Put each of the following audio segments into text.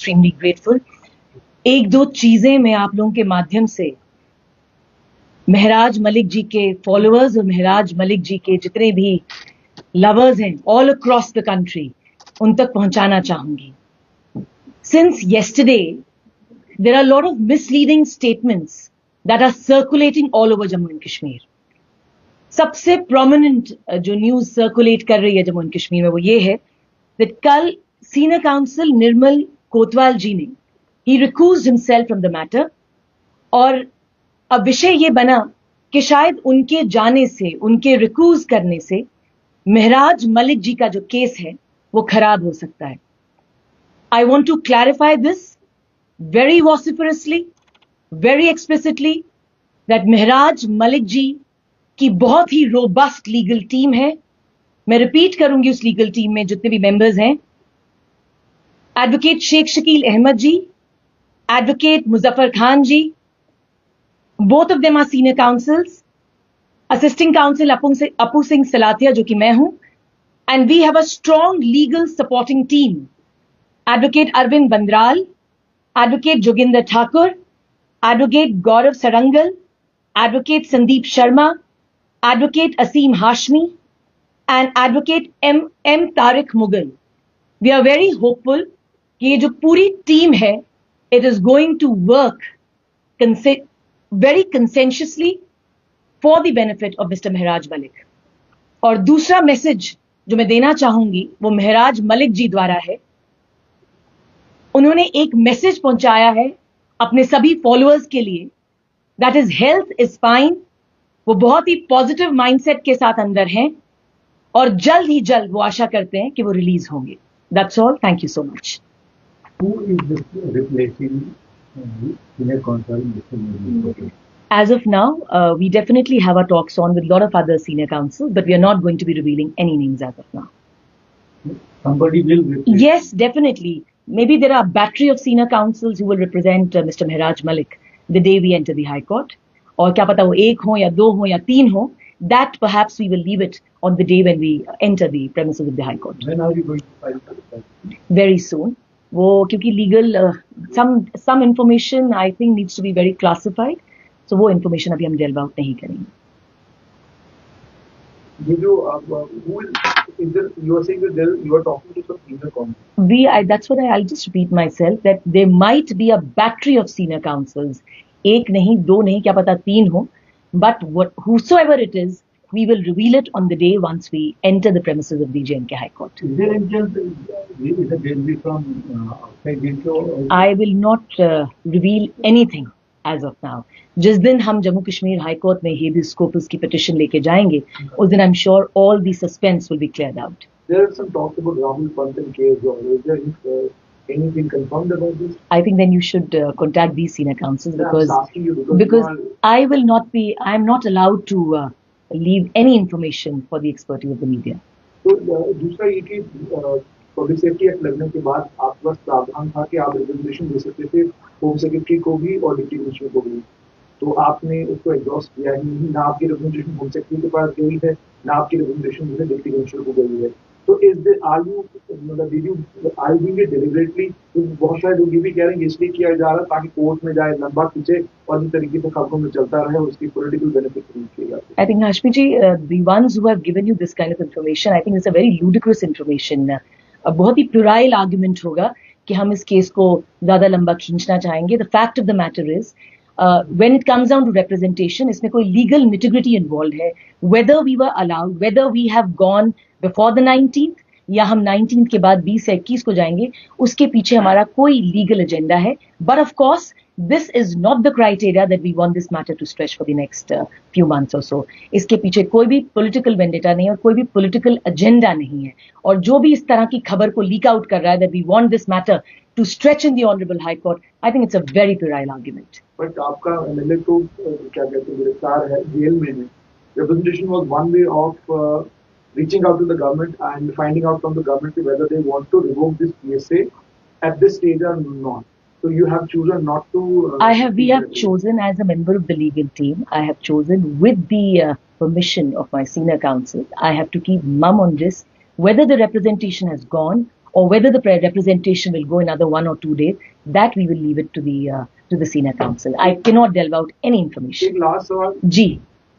extremely grateful. एक दो चीजें मैं आप लोगों के माध्यम से महराज मलिक जी के फॉलोअर्स और महराज मलिक जी के जितने भी लवर्स हैं ऑल अक्रॉस द कंट्री उन तक पहुंचाना चाहूंगी. Since yesterday, there are a lot of misleading statements that are circulating all over Jammu and Kashmir. सबसे prominent जो न्यूज सर्कुलेट कर रही है जम्मू एंड कश्मीर में वो ये है that कल सीनियर काउंसिल निर्मल कोतवाल जी ने he recused himself from the matter और अब विषय ये बना कि शायद उनके जाने से उनके रिक्यूज करने से महराज मलिक जी का जो केस है वो खराब हो सकता है. I want to clarify this very vociferously, very explicitly that महराज मलिक जी की बहुत ही रोबस्ट लीगल टीम है. मैं रिपीट करूंगी उस लीगल टीम में जितने भी मेंबर्स हैं. Advocate Sheikh Shakeel Ahmed ji, advocate Muzaffar Khan ji, both of them are senior counsels, assisting counsel Apu Singh Salatia जो कि मैं हूं, and we have a strong legal supporting team. Advocate Arvind Bandral, Advocate Joginder Thakur, Advocate Gaurav Sarangal, Advocate Sandeep Sharma, Advocate Aseem Hashmi, and Advocate M. Tariq Mughal. We are very hopeful कि ये जो पूरी team है, it is going to work very consensuously for the benefit of Mr. Mehraj Malik. और दूसरा message जो मैं देना चाहूंगी वो मेहराज मलिक जी द्वारा है. उन्होंने एक मैसेज पहुंचाया है अपने सभी फॉलोअर्स के लिए, that is health is fine. वो बहुत ही पॉजिटिव माइंडसेट के साथ अंदर हैं और जल्द ही जल्द वो आशा करते हैं कि वो रिलीज होंगे. That's all. Thank you so much. Who is replacing senior counsel Mr. Murli? As of now, we definitely have our talks on with a lot of other senior counsels, but we are not going to be revealing any names as of now. Somebody will replace. Yes, definitely. Maybe there are a battery of senior counsels who will represent Mr. Mehraj Malik the day we enter the High Court. और क्या पता वो एक हो या दो हो या तीन हो. That perhaps we will leave it on the day when we enter the premises of the High Court. When are you going to file for that? Very soon. वो क्योंकि legal some information I think needs to be very classified. So वो information अभी हम delve out नहीं करेंगे. You are saying that you are talking to some senior counsel. That's what I'll just repeat myself that there might be a battery of senior counsels. एक नहीं, दो नहीं, क्या पता तीन हो. But whosoever it is, we will reveal it on the day once we enter the premises of the J&K High Court. Is there any chance that there will be from outside J&K? I will not reveal anything as of now. जिस दिन हम Jammu Kashmir high court में habeas corpus की petition लेके जाएंगे, उस दिन I'm sure all the suspense will be cleared out. There are some talks about Rahul Pantan case. Is there anything confirmed about this? I think then you should contact these senior counsels because I'm asking you because I will not be. I am not allowed to leave any information for the expertise of the media. तो दूसरा ये कि public safety act लगने के बाद आपके पास प्रावधान था कि आप रिप्रेजेंटेशन दे सकते थे होम सेक्रेटरी को भी और डिप्टी कमिश्नर को भी. तो आपने उसको एग्जॉस्ट किया ही नहीं. ना आपकी रिप्रेजेंटेशन होम सेक्रेटरी के पास गई है, ना आपकी रिप्रेजेंटेशन डिप्टी कमिश्नर को गई है. तो are you doing it deliberately? बहुत सारे लोग ये भी कह रहे हैं इसलिए किया जा रहा है ताकि कोर्ट में जाए, लंबा खींचे और इस तरीके से खबरों में चलता रहे और उसकी पॉलिटिकल बेनिफिट किया जाए. I think Hashmi ji, the ones who have given you this kind of information, I think it's a very ludicrous information. बहुत ही प्लुराइल आर्ग्यूमेंट होगा कि हम इस केस को ज्यादा लंबा खींचना चाहेंगे. The fact of the matter is when it comes down to representation, इसमें कोई legal nitty-gritty involved है. Whether we were allowed, whether we have gone before the 19th या हम 19th के बाद 20 से 21 को जाएंगे, उसके पीछे हमारा कोई legal agenda है. But of course, this is not the criteria that we want this matter to stretch for the next few months or so. इसके पीछे कोई भी political vendetta नहीं है और कोई भी political agenda नहीं है. और जो भी इस तरह की खबर को leak out कर रहा है that we want this matter to stretch in the Honorable High Court, I think it's a very puerile argument. But आपका एमएलए तो क्या कहते हैं गिरफ्तार है, जेल में है. Representation was one way of reaching out to the government and finding out from the government whether they want to revoke this PSA at this stage or not. So you have chosen not to. We have chosen as a member of the legal team. I have chosen with the permission of my senior counsel. I have to keep mum on this, whether the representation has gone or whether the representation will go another 1 or 2 days, that we will leave it to the senior counsel. I cannot delve out any information. एक last सवाल जी,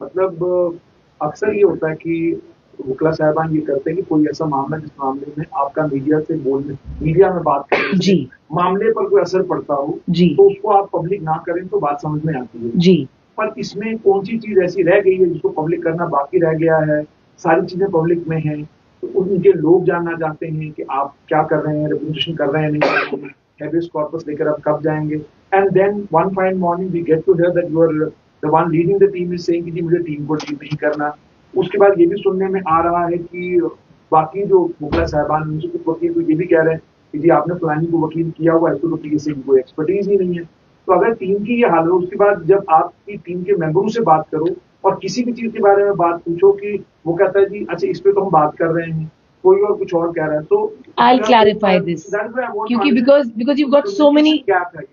मतलब अक्सर ये होता है कि वकील साहबान ये करते हैं कि कोई ऐसा मामला जिस मामले में आपका मीडिया में बात करें जी, मामले पर कोई असर पड़ता हो जी, तो उसको आप पब्लिक ना करें तो बात समझ में आती है। जी। पर इसमें कौन सी चीज ऐसी रह गई है जिसको पब्लिक करना बाकी रह गया है? सारी चीजें पब्लिक में हैं, तो उनके लोग जानना चाहते हैं कि आप क्या कर रहे हैं, रिप्रेजेंटेशन कर रहे हैं, नहीं कर रहे हैं, हैबियस कॉर्पस लेकर आप कब जाएंगे। And then one fine morning we get to hear that you are the one leading the team is saying कि जी मुझे टीम को लीड नहीं करना। उसके बाद ये भी सुनने में आ रहा है कि बाकी जो वकील साहबान उनसे कुछ वकील तो ये भी कह रहे हैं कि जी आपने फलानी को वकील किया हुआ है तो पीएसए की कोई एक्सपर्टीज ही नहीं है। तो अगर टीम की ये हाल है, उसके बाद जब आपकी टीम के मेंबरों से बात करो और किसी भी चीज के बारे में बात पूछो कि वो कहता है जी अच्छा इस पे तो हम बात कर रहे हैं, कोई और कुछ और कह रहा है, तो I'll clarify this. Kyunki because you've got so many.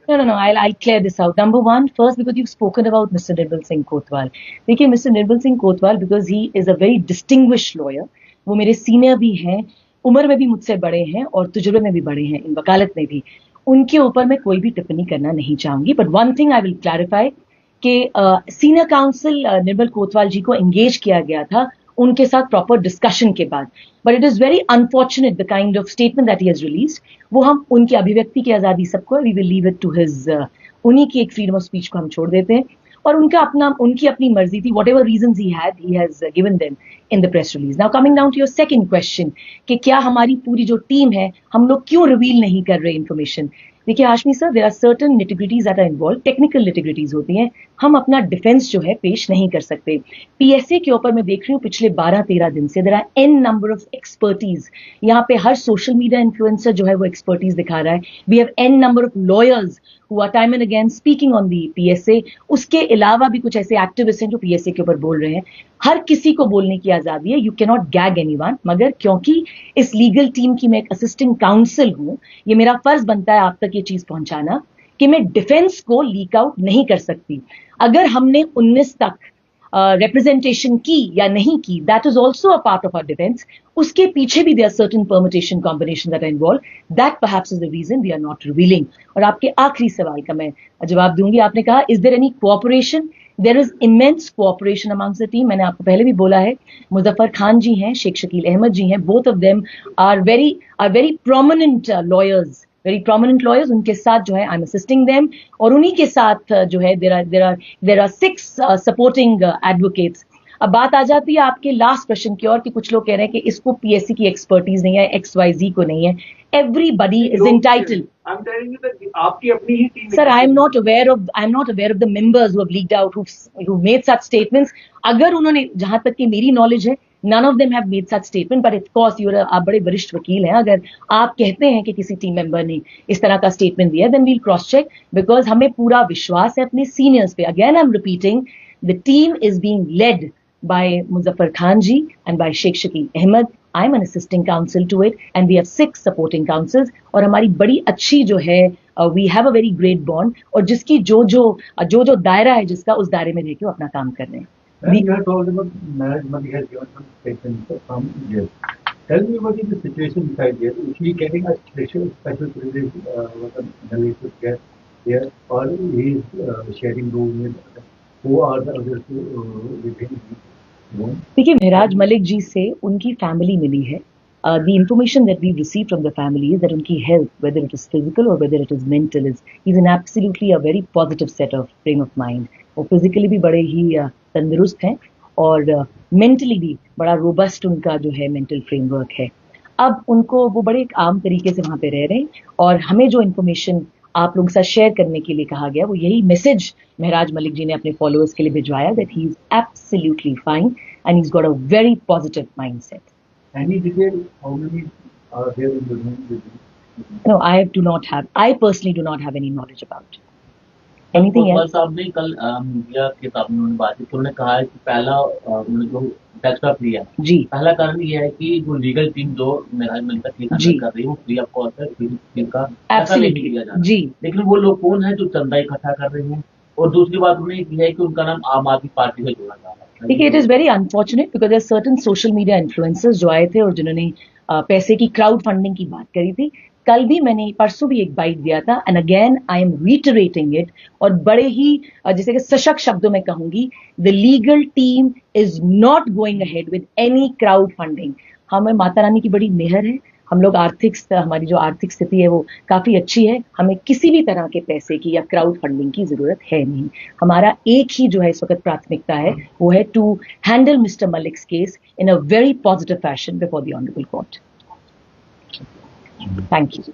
No. I'll clear this out. Number one, first because you've spoken about Mr. Nirbal Singh Kotwal. देखिए Mr. Nirbal Singh Kotwal because he is a very distinguished lawyer. वो मेरे senior भी हैं, उम्र में भी मुझसे बड़े हैं और तजुर्बे में भी बड़े हैं, इन वकालत में भी। उनके ऊपर मैं कोई भी टिप्पणी करना नहीं चाहूंगी। But one thing I will clarify कि सीनियर काउंसिल निर्मल कोतवाल जी को एंगेज किया गया था उनके साथ प्रॉपर डिस्कशन के बाद। But it is very unfortunate the kind of statement that he has released. वो हम उनकी अभिव्यक्ति की आजादी सबको, we will leave it to his, उन्हीं की एक फ्रीडम ऑफ स्पीच को हम छोड़ देते हैं और उनकी अपनी मर्जी थी, whatever reason he has given them in the press release. Now coming down to your second question कि क्या हमारी पूरी जो टीम है हम लोग क्यों रिवील नहीं कर रहे इन्फॉर्मेशन। देखिए Hashmi sir, there are certain nitty gritties that are involve, technical nitty gritties होती हैं, हम अपना डिफेंस जो है पेश नहीं कर सकते। पीएसए के ऊपर मैं देख रही हूँ पिछले 12-13 दिन से there are an number of expertise. यहाँ पे हर सोशल मीडिया इन्फ्लुएंसर जो है वो एक्सपर्टीज दिखा रहा है। We have an number of lawyers who are time and again speaking on the PSA. उसके अलावा भी कुछ ऐसे एक्टिविस्ट हैं जो PSA के ऊपर बोल रहे हैं। हर किसी को बोलने की आजादी है, you can not gag anyone. मगर क्योंकि इस लीगल टीम की मैं एक असिस्टेंट काउंसिल हूं, ये मेरा फर्ज बनता है आप तक ये चीज पहुंचाना कि मैं डिफेंस को लीक आउट नहीं कर सकती। अगर हमने 19 तक representation की या नहीं की, that is also a part of our defense. उसके पीछे भी there are certain permutation combination that are involved. That perhaps is the reason we are not revealing. और आपके आखिरी सवाल का मैं जवाब दूंगी। आपने कहा is there any cooperation? There is immense cooperation amongst the team. मैंने आपको पहले भी बोला है, मुजफ्फर खान जी हैं, शेख शकील अहमद जी हैं, both of them are very prominent lawyers. Very prominent lawyers, उनके साथ जो है आई एम असिस्टिंग देम और उन्हीं के साथ जो है देयर आर 6 सपोर्टिंग एडवोकेट्स। अब बात आ जाती है आपके लास्ट प्रश्न की ओर कि कुछ लोग कह रहे हैं कि इसको पीएससी की एक्सपर्टीज नहीं है, XYZ को नहीं है। Everybody is entitled. आपकी अपनी ही team. Sir, I am not aware of the members who have leaked out, who made such statements. अगर उन्होंने, जहां तक कि मेरी नॉलेज है, none of them have made such statement, but of course आप बड़े वरिष्ठ वकील हैं, अगर आप कहते हैं कि किसी टीम मेंबर ने इस तरह का स्टेटमेंट दिया, then we'll cross check, because हमें पूरा विश्वास है अपने सीनियर्स पे। Again I'm repeating, the team is being led by Muzaffar Khan ji and by Sheikh Shakil Ahmed. I'm an assisting counsel to it and we have 6 supporting counsels और हमारी बड़ी अच्छी जो है we have a very great bond और जिसकी जो दायरा है जिसका, उस दायरे में रह के वो अपना काम कर रहे हैं। You have told about marriage money has given some statement from jail. Tell me what is the situation inside jail? Is he getting a special privilege what an analyst would get here, or he is sharing room with who are the others with him? देखिए, मेहराज मलिक जी से उनकी family मिली है। The information that we've received from the family is that उनकी health, whether it is physical or whether it is mental, is in absolutely a very positive set of frame of mind. वो physically भी बड़े ही तंदुरुस्त हैं और mentally भी बड़ा robust उनका जो है मेंटल फ्रेमवर्क है। अब उनको वो बड़े एक आम तरीके से वहां पे रह रहे हैं और हमें जो इन्फॉर्मेशन आप लोगों के साथ शेयर करने के लिए कहा गया, वो यही मैसेज मेहराज मलिक जी ने अपने फॉलोअर्स के लिए भिजवाया, that he is absolutely fine and he is got a very positive mindset. Any detail how many are there in the room with you? No, I personally do not have any knowledge about it. Anything else? साहब ने कल media के सामने उन्होंने बात की, तो उन्होंने कहा है कि पहला उन्होंने जो बैकअप लिया जी, पहला कारण ये है कि जो लीगल टीम जो मेहराज मलिक का केस हैंडल कर रही है वो फ्री ऑफ कॉस्ट है, फ्री का पैसा नहीं दिया जा रहा जी। लेकिन वो लोग कौन है जो चंदा इकट्ठा कर रहे हैं, और दूसरी बात उन्होंने ये की है कि उनका नाम आम आदमी पार्टी से जोड़ा जा रहा है। देखिए, it is very unfortunate because there certain social media influencers जो आए थे और जिन्होंने पैसे की क्राउड फंडिंग की बात करी थी। कल भी मैंने परसों भी एक बाइट दिया था, and again I am reiterating it, और बड़े ही जैसे कि सशक्त शब्दों में कहूंगी, the legal team is not going ahead with any crowd funding. हमें माता रानी की बड़ी मेहर है, हम लोग हमारी जो आर्थिक स्थिति है वो काफी अच्छी है, हमें किसी भी तरह के पैसे की या क्राउड फंडिंग की जरूरत है नहीं। हमारा एक ही जो है इस वक्त प्राथमिकता है, वो है to handle mister Malik's case in a very positive fashion before the honourable court. Thank you.